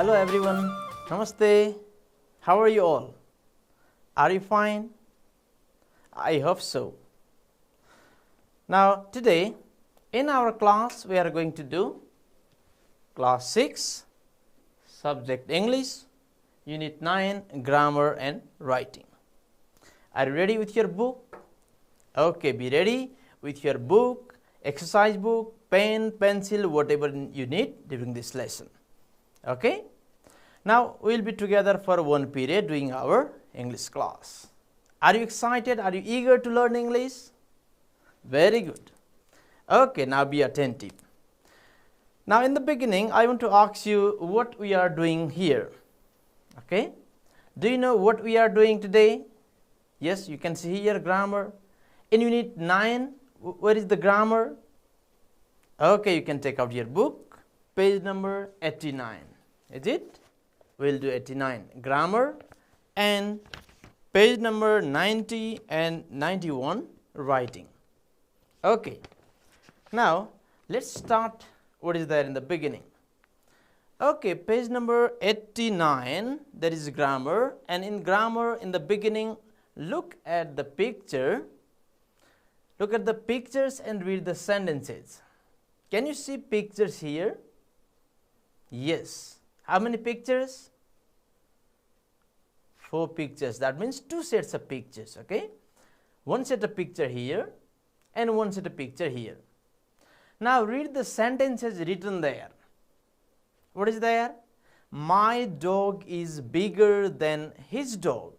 Hello everyone, Namaste. How are you all? Are you fine? I hope so. Now today in our class we are going to do class 6, subject English, unit 9, grammar and writing. Are you ready with your book? Okay, be ready with your book, exercise book, pen, pencil, whatever you need during this lesson. Okay? Now we will be together for one period doing our English class. Are you excited? Are you eager to learn English? Very good. Okay, now be attentive. Now in the beginning I want to ask you what we are doing here. Okay? Do you know what we are doing today? Yes, you can see here grammar. In unit 9, where is the grammar? Okay, you can take out your book, page number 89. Is it? We will do 89 grammar and page number 90 and 91 writing. Okay. Now let's start what is there in the beginning. Okay, page number 89, there is grammar, and in grammar in the beginning look at the picture. Look at the pictures and read the sentences. Can you see pictures here? Yes. How many pictures? 4 pictures. That means 2 sets of pictures. Okay. One set of picture here and one set of picture here. Now read the sentences written there. What is there? My dog is bigger than his dog.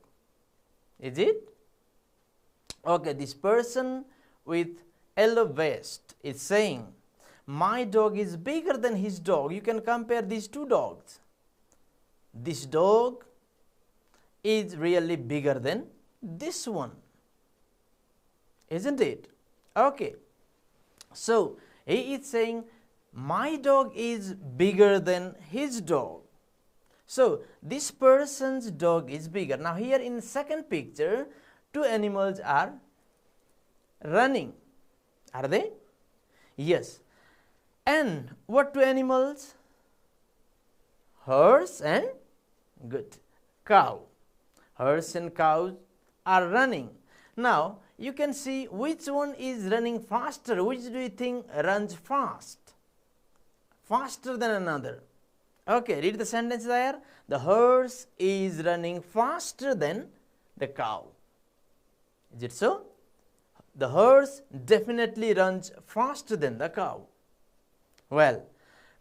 Is it? Okay, this person with yellow vest is saying, my dog is bigger than his dog. You can compare these 2 dogs. This dog is really bigger than this one. Isn't it? Okay. So, he is saying, my dog is bigger than his dog. So, this person's dog is bigger. Now, here in second picture, 2 animals are running. Are they? Yes. And what 2 animals? Horse and good cow. Horse and cows are running. Now, you can see which one is running faster. Which do you think runs fast? Faster than another. Okay, read the sentence there. The horse is running faster than the cow. Is it so? The horse definitely runs faster than the cow. Well,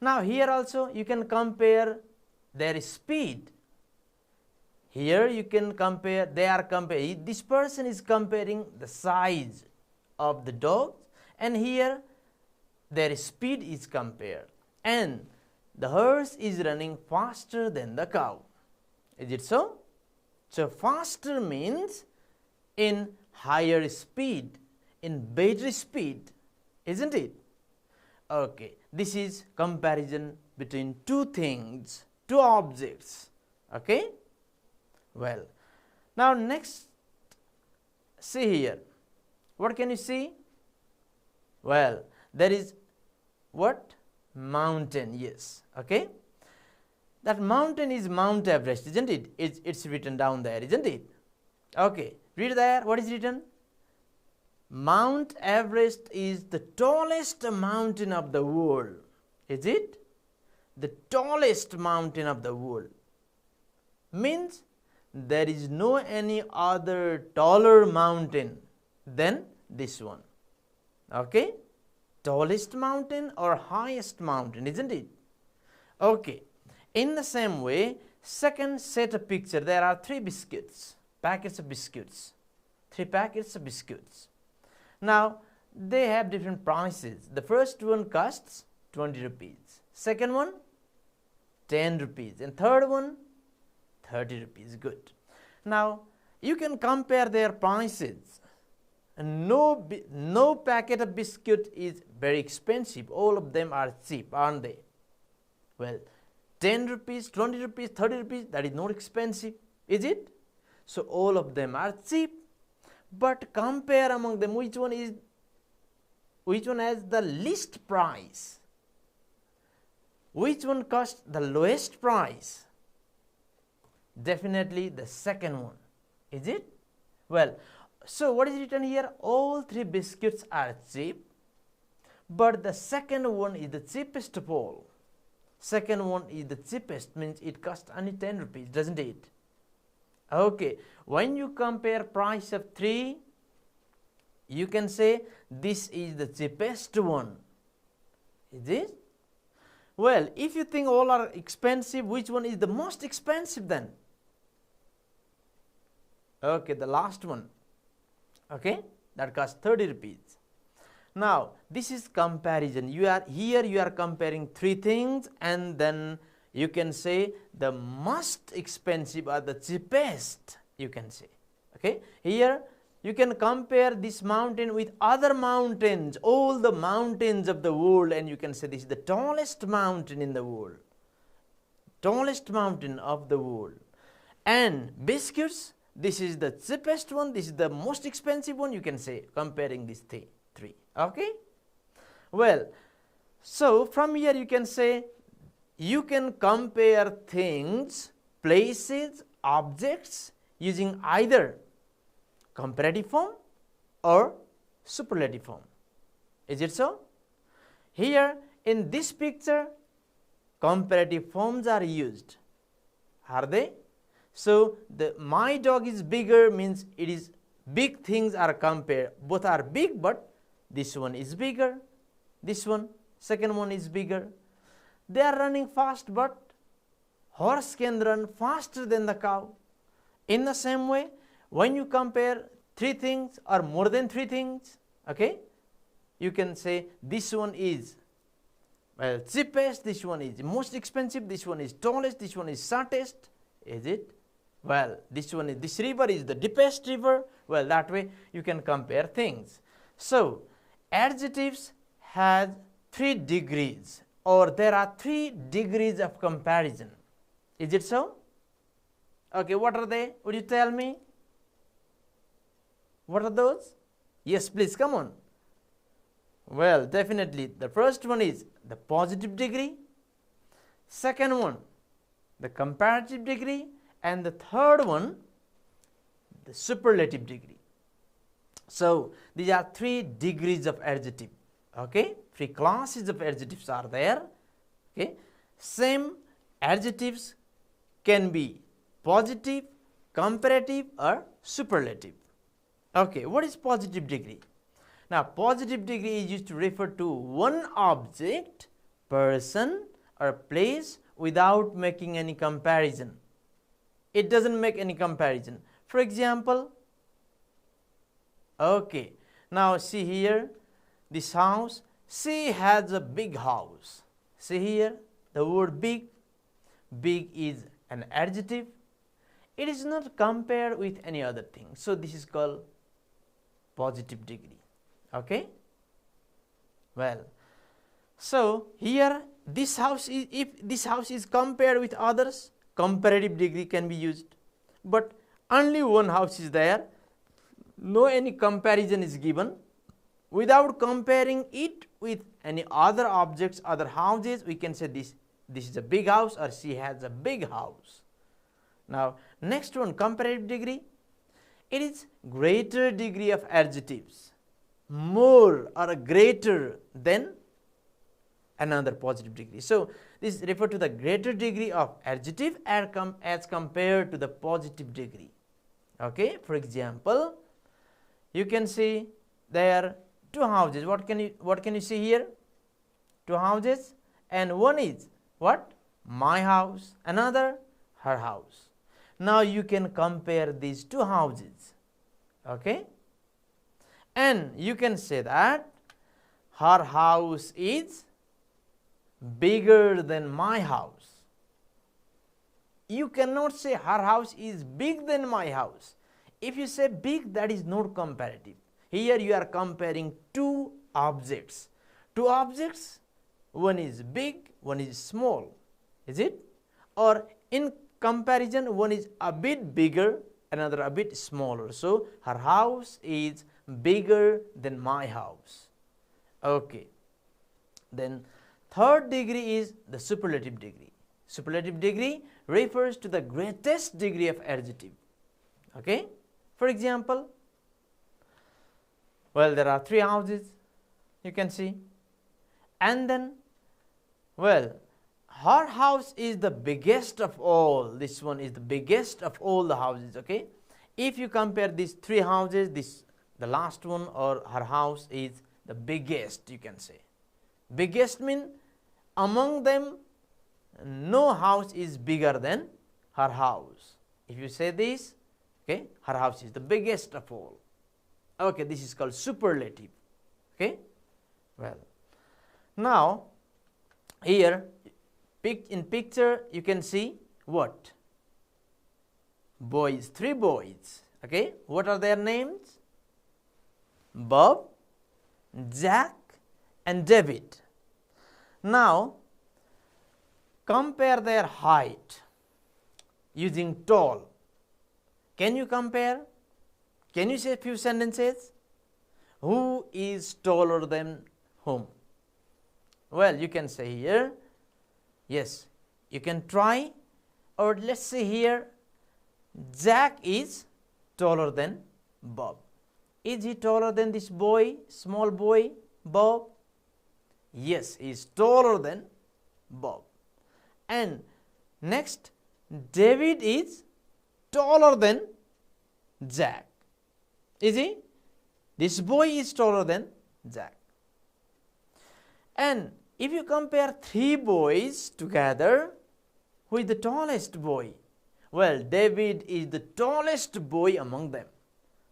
now here also you can compare their speed. Here you can compare, this person is comparing the size of the dog, and here their speed is compared. And the horse is running faster than the cow. Is it so? So, faster means in higher speed, in better speed, isn't it? Okay, this is comparison between 2 things, 2 objects. Okay? Well, now next, see here. What can you see? Well, there is what? Mountain, yes. Okay? That mountain is Mount Everest, isn't it? It's written down there, isn't it? Okay, read there. What is written? Mount Everest is the tallest mountain of the world. Is it? The tallest mountain of the world. Means there is no any other taller mountain than this one. Okay? Tallest mountain or highest mountain, isn't it? Okay. In the same way, second set of picture, there are 3 biscuits, packets of biscuits. 3 packets of biscuits. Now, they have different prices. The first one costs 20 rupees. Second one, 10 rupees. And third one, 30 rupees. Good. Now, you can compare their prices. And no packet of biscuit is very expensive. All of them are cheap, aren't they? Well, 10 rupees, 20 rupees, 30 rupees, that is not expensive, is it? So, all of them are cheap. But compare among them which one has the least price. which one cost the lowest price? Definitely the second one. Is it? Well, so what is written here? All three biscuits are cheap, but the second one is the cheapest of all. Second one is the cheapest, means it costs only 10 rupees, doesn't it? Okay, when you compare price of three, you can say this is the cheapest one. Is it? Well, if you think all are expensive, which one is the most expensive then? Okay, the last one. Okay, that costs 30 rupees. Now, this is comparison. You are comparing three things, and then you can say the most expensive or the cheapest, you can say. Okay, here you can compare this mountain with other mountains, all the mountains of the world, and you can say this is the tallest mountain in the world. Tallest mountain of the world. And biscuits, this is the cheapest one, this is the most expensive one, you can say, comparing these three. Okay? Well, so from here you can say, you can compare things, places, objects using either comparative form or superlative form. Is it so? Here in this picture, comparative forms are used. Are they? So, my dog is bigger means it is big things are compared. Both are big, but this one is bigger. This one, second one is bigger. They are running fast, but horse can run faster than the cow. In the same way, when you compare three things or more than three things, okay, you can say this one is cheapest, this one is most expensive, this one is tallest, this one is shortest. Is it? Well, this river is the deepest river. Well, that way you can compare things. So, adjectives has 3 degrees, or there are 3 degrees of comparison. Is it so? Okay, what are they? Would you tell me? What are those? Yes, please, come on. Well, definitely, the first one is the positive degree, second one, the comparative degree, and the third one, the superlative degree. So, these are 3 degrees of adjective. Okay, 3 classes of adjectives are there. Okay, same adjectives can be positive, comparative, or superlative. Okay, what is positive degree? Now, positive degree is used to refer to one object, person, or place without making any comparison. It doesn't make any comparison. For example, okay, now see here, this house, she has a big house. See here, the word big, big is an adjective. It is not compared with any other thing. So, this is called positive degree. Okay? Well, so here this house is, if this house is compared with others, comparative degree can be used. But only one house is there, no any comparison is given. Without comparing it with any other objects, other houses, we can say this is a big house, or she has a big house. Now, next one, comparative degree. It is greater degree of adjectives, more or greater than another positive degree. So, this refers to the greater degree of adjective as compared to the positive degree. Okay, for example, you can see there are 2 houses. What can you see here? 2 houses, and one is what? My house, another her house. Now you can compare these 2 houses. Okay, and you can say that her house is bigger than my house. You cannot say her house is big than my house. If you say big, that is not comparative. Here you are comparing 2 objects. 2 objects, one is big, one is small. Is it? Or in comparison, one is a bit bigger, another a bit smaller. So, her house is bigger than my house. Okay. Then Third degree is the superlative degree. Superlative degree refers to the greatest degree of adjective. Okay? For example, well, there are 3 houses, you can see, and then, well, her house is the biggest of all. This one is the biggest of all the houses. Okay? If you compare these 3 houses, the last one or her house is the biggest, you can say. Biggest means among them no house is bigger than her house. If you say this, okay, her house is the biggest of all. Okay, this is called superlative. Okay? Well, now here in picture you can see what? Boys, 3 boys. Okay, what are their names? Bob, Jack and David. Now compare their height using tall. Can you compare? Can you say a few sentences? Who is taller than whom? Well, you can say here, yes, you can try, or let's say here, Jack is taller than Bob. Is he taller than this boy, small boy, Bob? Yes, he is taller than Bob. And next, David is taller than Jack. Is he? This boy is taller than Jack. And if you compare 3 boys together, who is the tallest boy? Well, David is the tallest boy among them.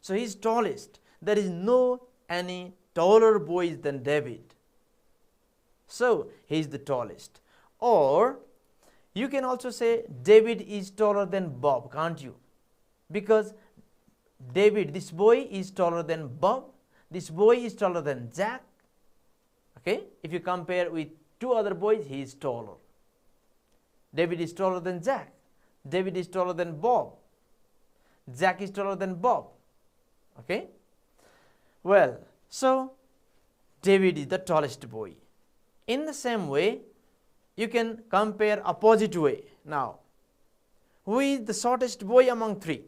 So he is tallest. There is no any taller boys than David. So he is the tallest. Or you can also say David is taller than Bob, can't you? Because David, this boy is taller than Bob. This boy is taller than Jack. Okay? If you compare with 2 other boys, he is taller. David is taller than Jack. David is taller than Bob. Jack is taller than Bob. Okay? Well, so David is the tallest boy. In the same way, you can compare opposite way. Now, who is the shortest boy among 3?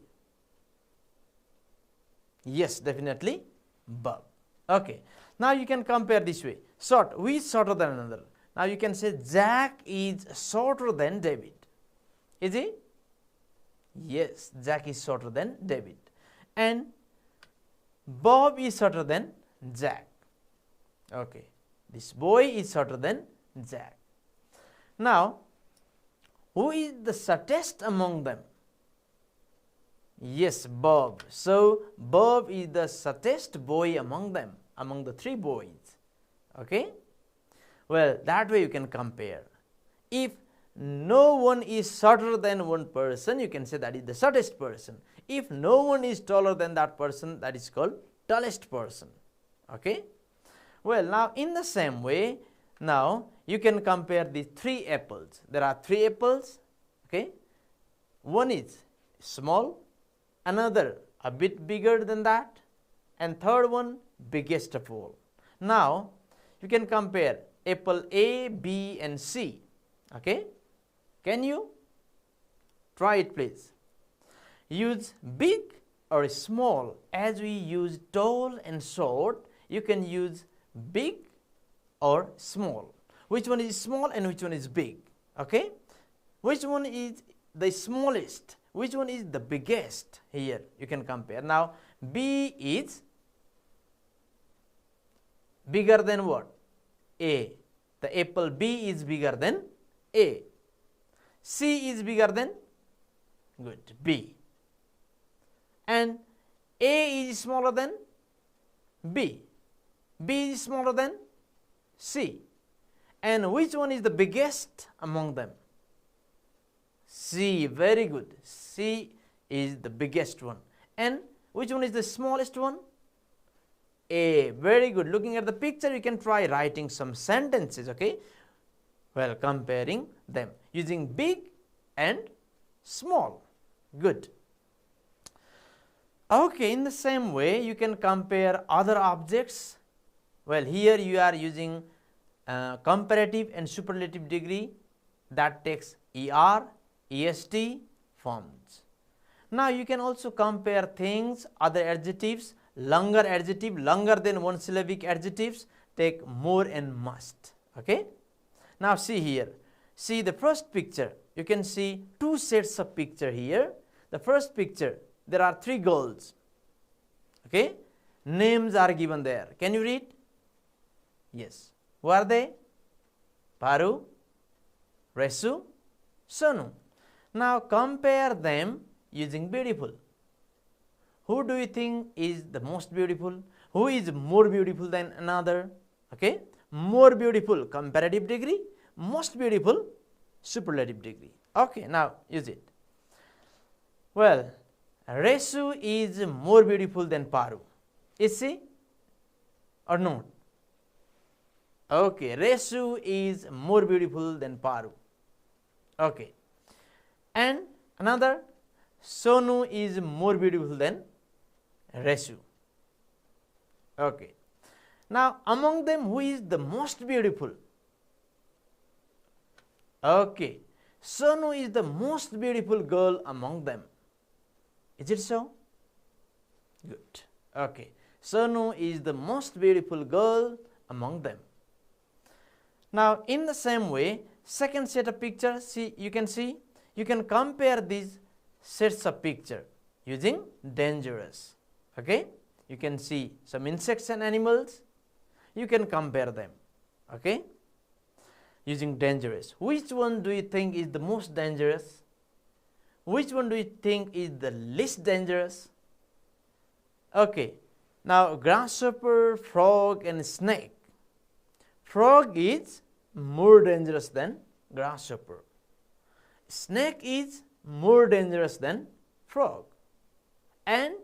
Yes, definitely Bob. Okay. Now you can compare this way. Short, who is shorter than another? Now you can say Jack is shorter than David. Is he? Yes, Jack is shorter than David. And Bob is shorter than Jack. Okay. This boy is shorter than Jack. Now, who is the shortest among them? Yes, Bob. So, Bob is the shortest boy among them, among the 3 boys. Okay? Well, that way you can compare. If no one is shorter than one person, you can say that is the shortest person. If no one is taller than that person, that is called tallest person. Okay? Well, now in the same way, now you can compare the 3 apples. There are 3 apples. Okay? One is small, another a bit bigger than that, and third one biggest of all. Now you can compare apple A, B and C. Okay? Can you? Try it please. Use big or small. As we use tall and short, you can use big or small. Which one is small and which one is big? Okay? Which one is the smallest? Which one is the biggest? Here you can compare. Now B is bigger than what? A. The apple B is bigger than A. C is bigger than B. And A is smaller than B. B is smaller than C. And which one is the biggest among them? C. Very good. C is the biggest one. And which one is the smallest one? A. Very good. Looking at the picture, you can try writing some sentences. Okay? Well, comparing them using big and small. Good. Okay, in the same way, you can compare other objects. Well, here you are using comparative and superlative degree, that takes er, est forms. Now you can also compare things, other adjectives, longer adjective, longer than one syllabic adjectives take more and must. Okay. Now see here, see the first picture, you can see two sets of picture here. The first picture, there are three girls. Okay, names are given there. Can you read? Yes. Who are they? Paru, Resu, Sonu. Now compare them using beautiful. Who do you think is the most beautiful? Who is more beautiful than another? Okay, more beautiful comparative degree, most beautiful superlative degree. Okay, now use it. Well, Resu is more beautiful than Paru. Is she or not? Okay, Resu is more beautiful than Paru. Okay, and another, Sonu is more beautiful than Resu. Okay, now among them, who is the most beautiful? Okay, Sonu is the most beautiful girl among them. Is it so? Good. Okay, Sonu is the most beautiful girl among them. Now in the same way, second set of pictures, see, you can compare these sets of picture using dangerous. Okay, you can see some insects and animals, you can compare them. Okay, using dangerous. Which one do you think is the most dangerous? Which one do you think is the least dangerous? Okay, now grasshopper, frog and snake. Frog is more dangerous than grasshopper. Snake is more dangerous than frog. And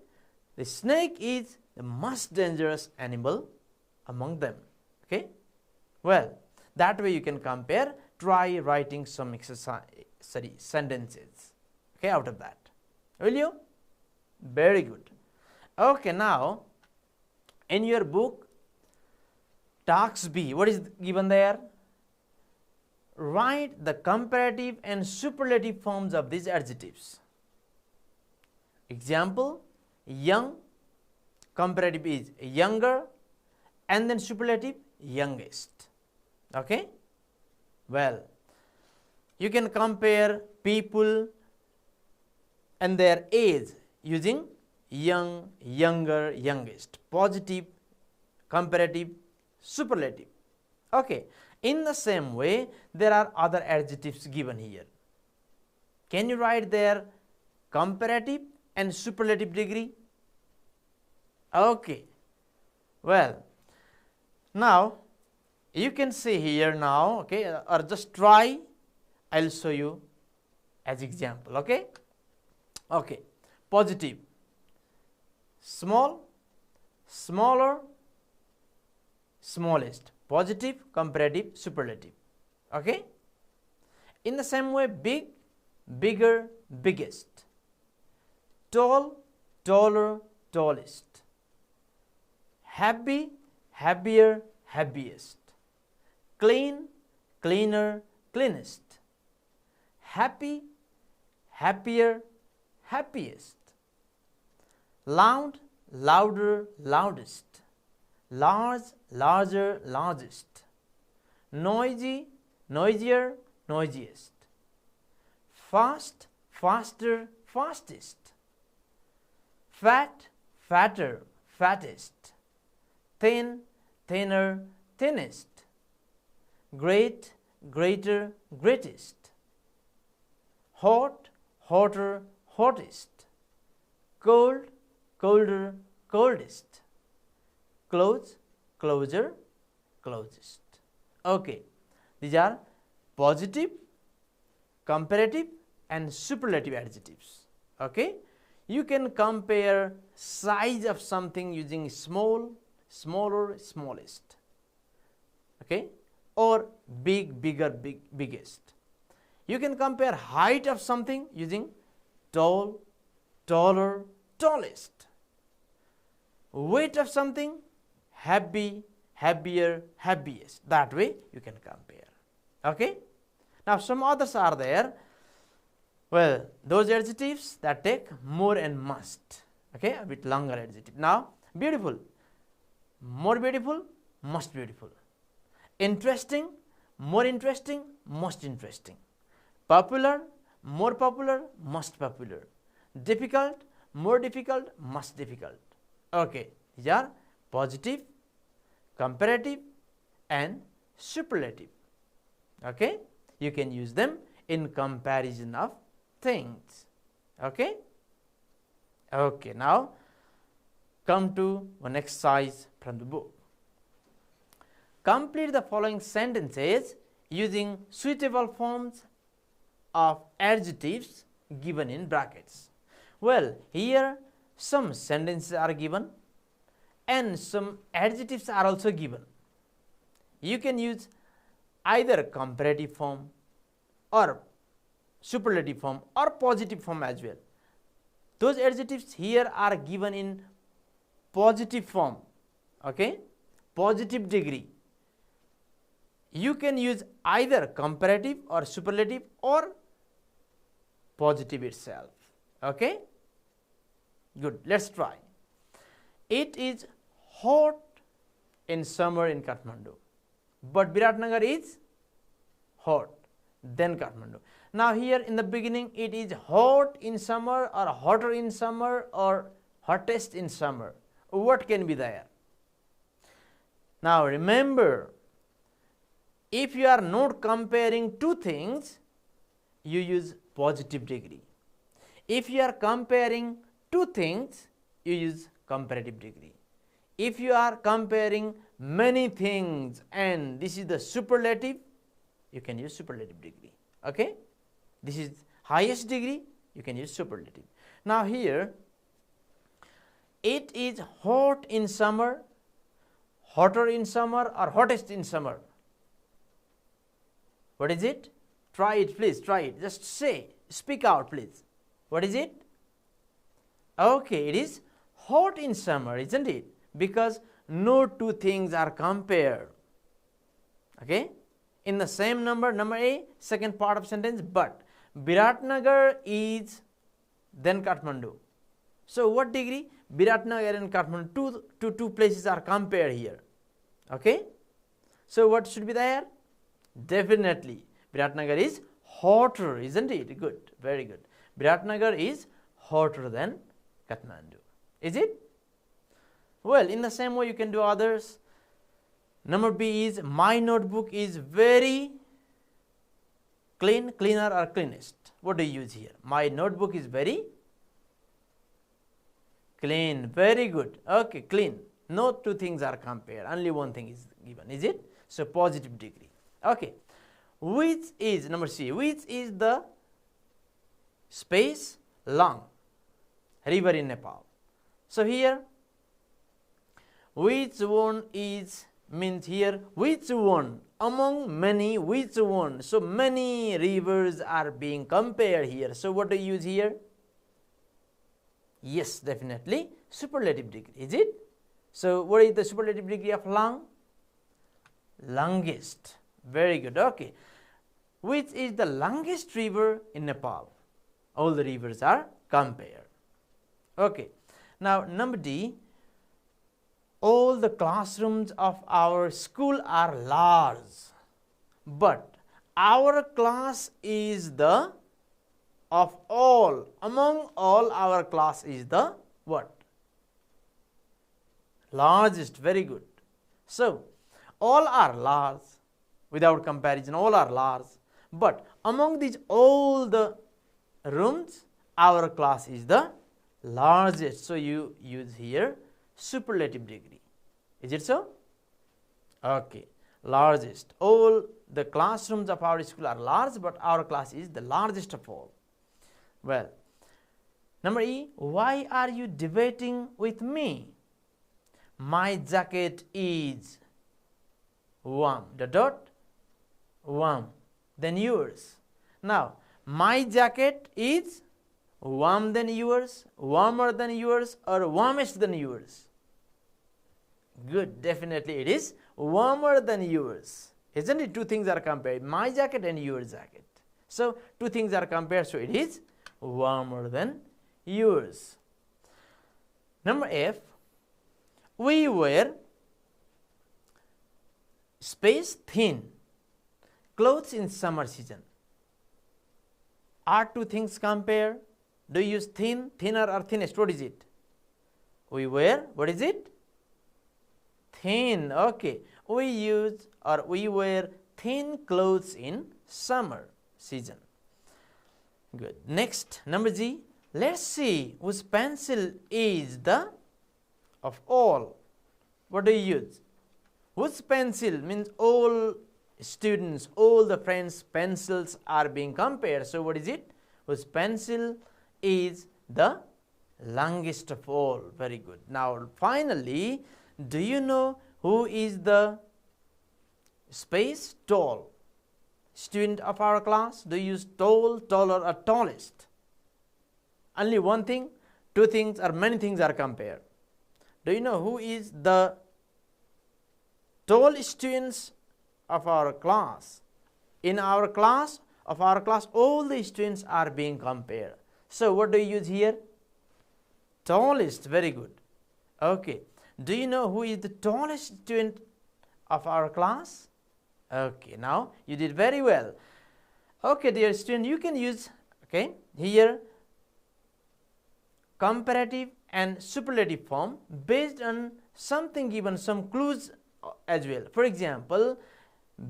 the snake is the most dangerous animal among them. Okay? Well, that way you can compare. Try writing some sentences. Okay, out of that. Will you? Very good. Okay, now in your book, task B, what is given there? Write the comparative and superlative forms of these adjectives. Example, young, comparative is younger, and then superlative, youngest. Okay? Well, you can compare people and their age using young, younger, youngest, positive, comparative, superlative. Okay. In the same way, there are other adjectives given here. Can you write their comparative and superlative degree? Okay. Well, now you can see here now, okay, or just try. I will show you as example. Okay. Okay. Positive, small, smaller, smallest. Positive, comparative, superlative. Okay. In the same way, big, bigger, biggest. Tall, taller, tallest. Happy, happier, happiest. Clean, cleaner, cleanest. Happy, happier, happiest. Loud, louder, loudest. Large, larger, largest. Noisy, noisier, noisiest. Fast, faster, fastest. Fat, fatter, fattest. Thin, thinner, thinnest. Great, greater, greatest. Hot, hotter, hottest. Cold, colder, coldest. Close, closer, closest. Okay, these are positive, comparative and superlative adjectives. Okay, you can compare size of something using small, smaller, smallest. Okay, or big, bigger, biggest. You can compare height of something using tall, taller, tallest. Weight of something, heavy, happier, happiest. That way you can compare. Okay. Now some others are there. Well, those adjectives that take more and must. Okay, a bit longer adjective. Now, beautiful, more beautiful, most beautiful. Interesting, more interesting, most interesting. Popular, more popular, most popular. Difficult, more difficult, most difficult. Okay, these are positive, comparative and superlative. Okay, you can use them in comparison of things. Okay. Okay, now come to one exercise from the book. Complete the following sentences using suitable forms of adjectives given in brackets. Well, here some sentences are given and some adjectives are also given. You can use either comparative form or superlative form or positive form as well. Those adjectives here are given in positive form, okay, positive degree. You can use either comparative or superlative or positive itself. Okay, good. Let's try. It is hot in summer in Kathmandu, but Biratnagar is hot than Kathmandu. Now here in the beginning it is hot in summer or hotter in summer or hottest in summer. What can be there? Now remember, if you are not comparing two things, you use positive degree. If you are comparing two things, you use comparative degree. If you are comparing many things and this is the superlative, you can use superlative degree. Okay, this is highest degree, you can use superlative. Now here it is hot in summer, hotter in summer or hottest in summer. What is it? Try it, please, try it. Just say, speak out, please. What is it? Okay, it is hot in summer, isn't it? Because no two things are compared. Okay, in the same number, number A, second part of sentence, but Biratnagar is then Kathmandu. So what degree? Biratnagar and Kathmandu, two places are compared here. Okay, so what should be there? Definitely Biratnagar is hotter, isn't it? Good, very good. Biratnagar is hotter than Kathmandu. Is it? Well, in the same way you can do others. Number B is my notebook is very clean, cleaner or cleanest. What do you use here? My notebook is very clean. Very good. Okay, clean. No two things are compared. Only one thing is given. Is it? So positive degree. Okay. Which is number C? Which is the space long river in Nepal? So here, which one is means here which one among many, which one? So many rivers are being compared here. So what do you use here? Yes, definitely superlative degree. Is it? So what is the superlative degree of long? Longest. Very good. Okay. Which is the longest river in Nepal? All the rivers are compared. Okay. Now number D. All the classrooms of our school are large, but our class is the of all, among all our class is the what? Largest. Very good. So all are large, without comparison all are large, but among these all the rooms our class is the largest. So you use here superlative degree. Is it so? Okay, largest. All the classrooms of our school are large, but our class is the largest of all. Well, number E, why are you debating with me? My jacket is warm, warm than yours. Now, my jacket is warm than yours, warmer than yours, or warmest than yours? Good, definitely it is warmer than yours. Isn't it? Two things are compared, my jacket and your jacket. So, two things are compared, so it is warmer than yours. Number F, we wear space thin clothes in summer season. Are two things compared? Do you use thin, thinner or thinnest? What is it? We wear, what is it? Thin, okay. We use or we wear thin clothes in summer season. Good. Next, number G. Let's see whose pencil is the of all. What do you use? Whose pencil means all students, all the friends' pencils are being compared. So, what is it? Whose pencil is the longest of all. Very good. Now, finally, do you know who is the space tall student of our class? Do you use tall, taller or tallest? Only one thing, two things or many things are compared. Do you know who is the tall students of our class? In our class, all the students are being compared. So, what do you use here? Tallest, very good. Okay. Do you know who is the tallest student of our class? Okay, now you did very well. Okay, dear student, you can use, okay, here comparative and superlative form based on something given, some clues as well. For example,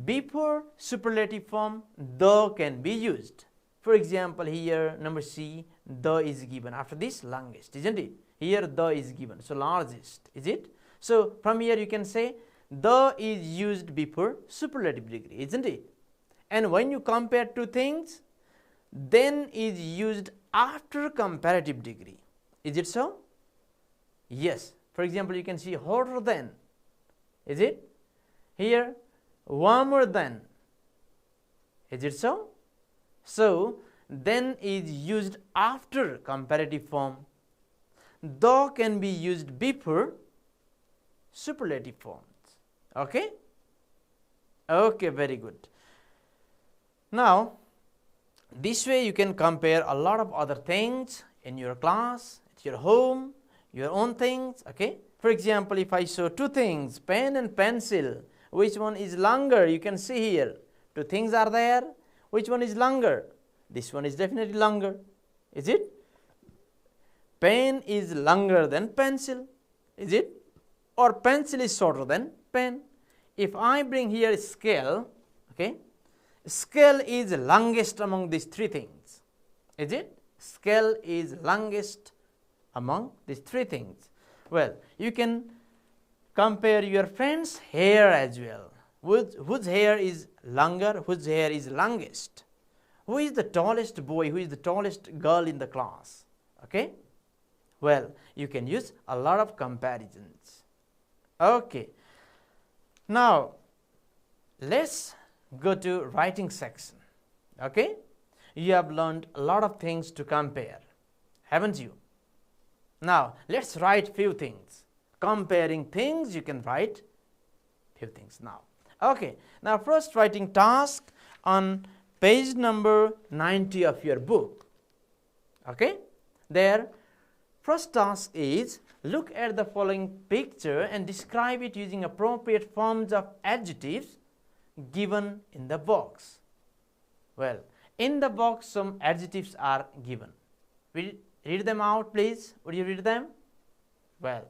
before superlative form, the can be used. For example, here number C, the is given. After this, longest, isn't it? Here the is given, so largest, is it? So, from here you can say the is used before superlative degree, isn't it? And when you compare two things, then is used after comparative degree. Is it so? Yes. For example, you can see hotter than, is it? Here warmer than, is it so? So, then is used after comparative form. The can be used before superlative forms. Okay? Okay, very good. Now, this way you can compare a lot of other things in your class, at your home, your own things. Okay? For example, if I show two things, pen and pencil, which one is longer? You can see here, two things are there. Which one is longer? This one is definitely longer. Is it? Pen is longer than pencil. Is it? Or pencil is shorter than pen. If I bring here a scale, okay, scale is longest among these three things. Is it? Scale is longest among these three things. Well, you can compare your friend's hair as well. Whose hair is longer, whose hair is longest? Who is the tallest boy, who is the tallest girl in the class? Okay? Well, you can use a lot of comparisons. Okay. Now, let's go to writing section. Okay? You have learned a lot of things to compare, haven't you? Now, let's write few things. Comparing things, you can write few things now. Okay. Now, first writing task on page number 90 of your book. Okay? There, first task is look at the following picture and describe it using appropriate forms of adjectives given in the box. Well, in the box some adjectives are given. Will you read them out, please? Would you read them? Well,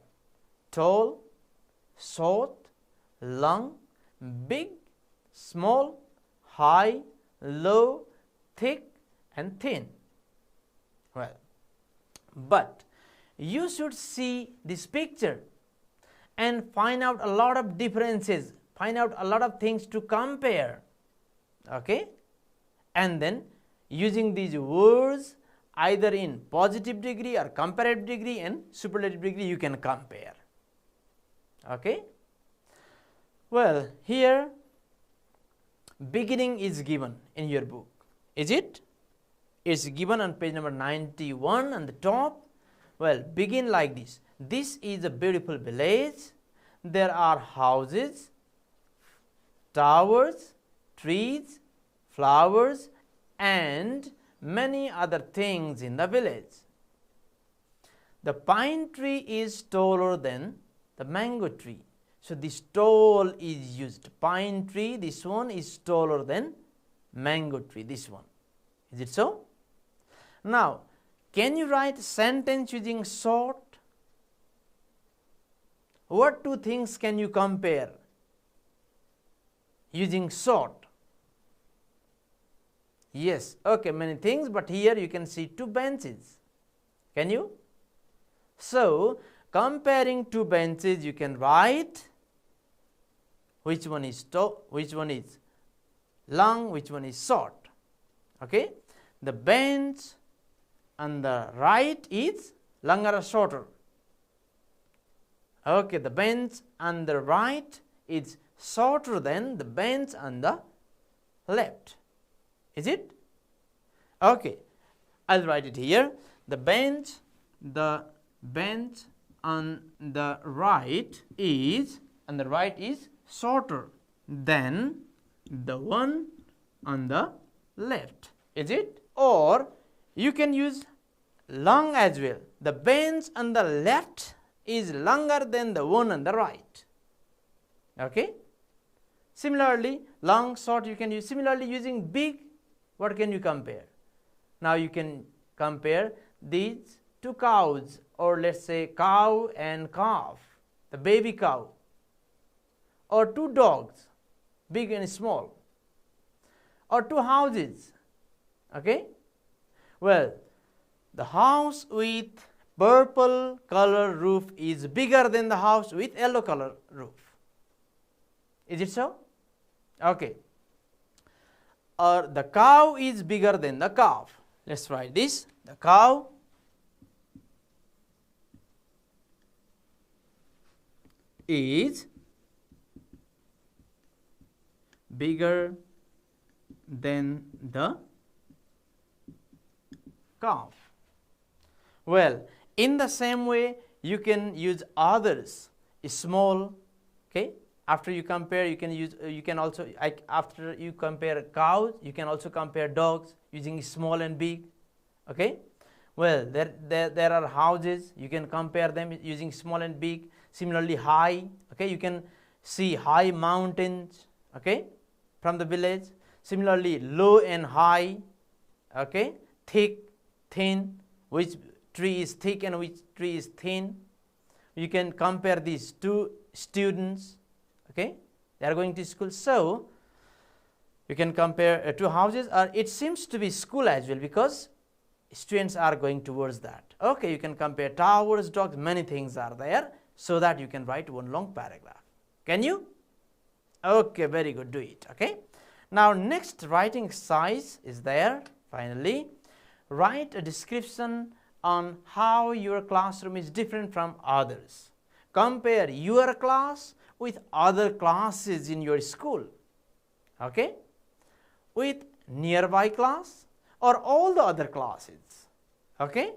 tall, short, long, big, small, high, low, thick and thin. Well, but you should see this picture and find out a lot of differences, find out a lot of things to compare. Okay? And then using these words either in positive degree or comparative degree and superlative degree you can compare. Okay? Well, here beginning is given in your book. Is it? It's given on page number 91 on the top. Well, begin like this. This is a beautiful village. there are houses, towers, trees, flowers, and many other things in the village. The pine tree is taller than the mango tree. So, this tall is used. Pine tree, this one is taller than mango tree, this one. Is it so? Now, can you write sentence using short? What two things can you compare using short? Yes, okay, many things, but here you can see two benches. Can you? So, comparing two benches, you can write which one is long, which one is short. Okay? The bench on the right is longer or shorter? Okay, the bench on the right is shorter than the bench on the left. Is it? Okay, I'll write it here. The bench on the right is shorter than the one on the left. Is it? Or you can use long as well. The bench on the left is longer than the one on the right. Okay? Similarly, long, short you can use. Similarly, using big, what can you compare? Now you can compare these two cows, or let's say cow and calf, the baby cow, or two dogs, big and small, or two houses. Okay? Well, the house with purple color roof is bigger than the house with yellow color roof. Is it so? Okay. Or the cow is bigger than the calf. Let's write this. The cow is bigger than the calf. Well, in the same way, you can use others, small. Okay, after you compare, you can use. You can also after you compare cows, you can also compare dogs using small and big. Okay, well, there are houses. You can compare them using small and big. Similarly, high. Okay, you can see high mountains. Okay, from the village. Similarly, low and high. Okay, thick, thin. Which tree is thick and which tree is thin? You can compare these two students. Okay, they are going to school. So you can compare two houses, or it seems to be school as well, because students are going towards that. Okay, you can compare towers, dogs, many things are there, so that you can write one long paragraph. Can you? Okay, very good, do it. Okay, now next writing exercise is there. Finally, write a description on how your classroom is different from others. Compare your class with other classes in your school. Okay, with nearby class or all the other classes. Okay,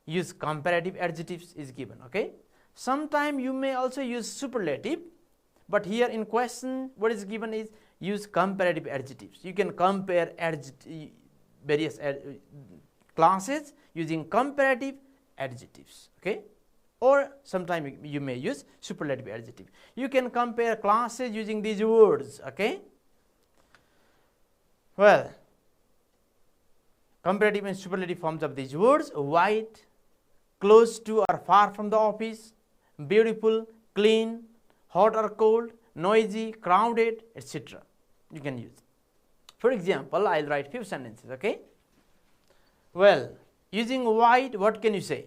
use comparative adjectives is given. Okay, sometime you may also use superlative, but here in question what is given is use comparative adjectives. You can compare various classes using comparative adjectives. Okay, or sometime you may use superlative adjective. You can compare classes using these words. Okay, well, comparative and superlative forms of these words: white, close to or far from the office, beautiful, clean, hot or cold, noisy, crowded, etc. You can use. For example, I will write few sentences. Okay, well, using white, what can you say?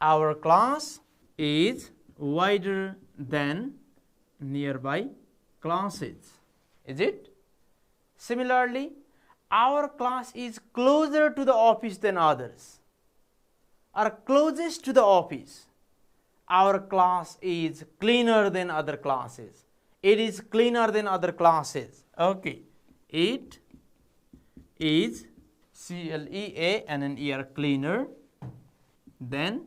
Our class is wider than nearby classes. Is it? Similarly, our class is closer to the office than others, or closest to the office. Our class is cleaner than other classes. It is cleaner than other classes. Okay, it is cleaner, cleaner than.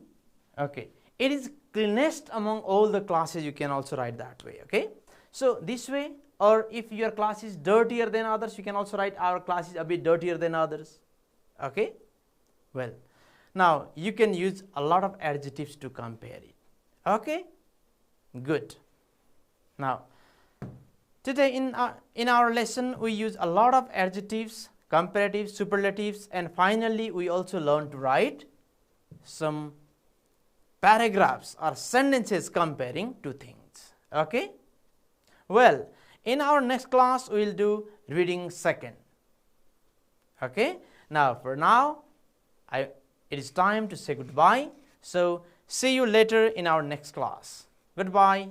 Okay, it is cleanest among all the classes, you can also write that way. Okay, so this way, or if your class is dirtier than others, you can also write our class is a bit dirtier than others. Okay, well, now you can use a lot of adjectives to compare it. Okay, good. Now today in our lesson we use a lot of adjectives, comparatives, superlatives, and finally we also learn to write some paragraphs or sentences comparing two things. Okay, well, in our next class we will do reading second. Okay, now for now it is time to say goodbye. So see you later in our next class. Goodbye.